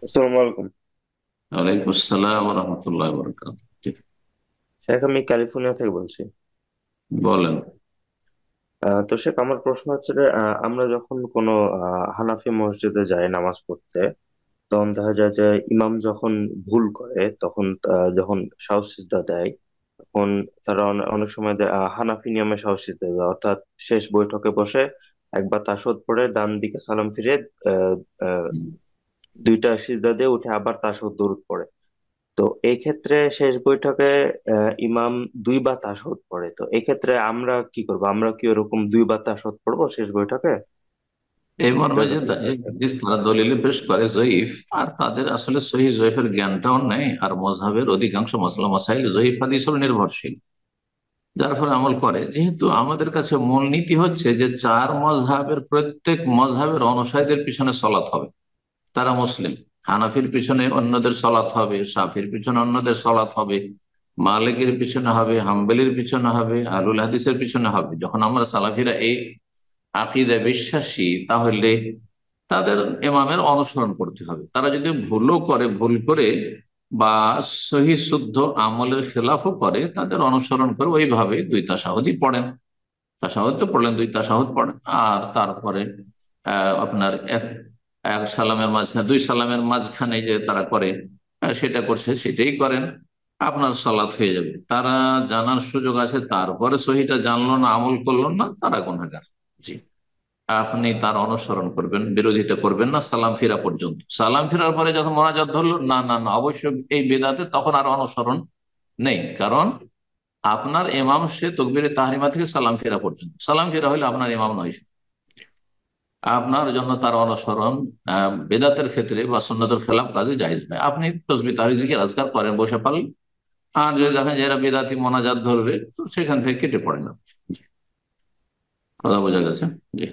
আসসালামু আলাইকুম। ওয়ালাইকুম আসসালাম রহমতুল্লাহ বরকাত। শেখ, আমি ক্যালিফোর্নিয়া থেকে বলছি। বলেন। তো শেখ, আমার প্রশ্ন হচ্ছে যে, আমরা যখন কোনো হানাফি মসজিদে যাই নামাজ পড়তে, তখন দেখা যায় যে ইমাম যখন ভুল করে, তখন যখন সাহস সিজদা দেয়, তখন তারা অনেক সময় হানাফি নিয়মে সাহস সিজদা দেয়, অর্থাৎ শেষ বৈঠকে বসে একবার তাশাহুদ পড়ে ডান দিকে সালাম ফিরে আহ, আহ, দুইটা সিজদা দিয়ে উঠে আবার তাশাহুদ দরুদ পড়ে। তো এই ক্ষেত্রে শেষ বৈঠকে ইমাম দুইবার তাশাহুদ পড়ে, তো এই ক্ষেত্রে আমরা কি করব? আমরা কি ওরকম দুইবার তাশাহুদ পড়বো শেষ বৈঠকে? এই মর্মে যে জাযাকাল্লাহ যে খাইর। হাদিস তারা দলিলে পেশ করে জয়ীফ, আর তাদের আসলে সহি জয়ীফের জ্ঞানটাও নেই, আর মজহাবের অধিকাংশ মাসলা মাসাইল জয়ীফ হাদিসের নির্ভরশীল, যার ফলে আমল করে। যেহেতু আমাদের কাছে মূলনীতি হচ্ছে যে চার মজহাবের প্রত্যেক মজহাবের অনুসারীদের পিছনে সলাৎ হবে, তারা মুসলিম। হানাফির পিছনে অন্যদের সলাৎ হবে, শাফির পিছনে অন্যদের সলাৎ হবে, মালিকের পিছনে হবে, হাম্বলির পিছনে হবে, আহলুল হাদিসের পিছনে হবে। যখন আমরা সালাফিরা এই আকিদা বিশ্বাসী, তাহলে তাদের ইমামের অনুসরণ করতে হবে। তারা যদি ভুলও করে, ভুল করে বা সহি শুদ্ধ আমলের খেলাফও করে, তাদের অনুসরণ করে ওইভাবে দুই তাশাহুদই পড়েন। তাশাহুদ তো পড়লেন, দুই তাশাহুদ পড়েন, আর তারপরে আপনার এক এক সালামের মাঝখানে, দুই সালামের মাঝখানে যে তারা করে, সেটা করছে, সেটাই করেন। আপনার সালাত হয়ে যাবে। তারা জানার সুযোগ আছে, তারপরে সহিটা জানলো না, আমল করলো না, তারা গুনাহগার। জি। আপনি তার অনুসরণ করবেন, বিরোধিতা করবেন না সালাম ফিরা পর্যন্ত। সালাম ফিরার পরে যখন মোনাজাত ধরলো, না না না, অবশ্যই এই বেদাতে, তখন আর অনুসরণ নেই। কারণ আপনার ইমাম সে তকবীরে তাহরিমা থেকে সালাম ফিরা পর্যন্ত, সালাম ফিরা হলে আপনার ইমাম নয় সে। আপনার জন্য তার অনুসরণ বেদাতের ক্ষেত্রে বা সুন্নতের খেলাফ কাজে জায়েজ নয়। আপনি তসবিহ তাহরিজ জিকির আজকার করেন বসে পারলেন, আর যদি দেখেন যে এরা বেদাতি মোনাজাত ধরবে, তো সেখান থেকে কেটে পড়েন না। কথা বোঝা গেছে? জি।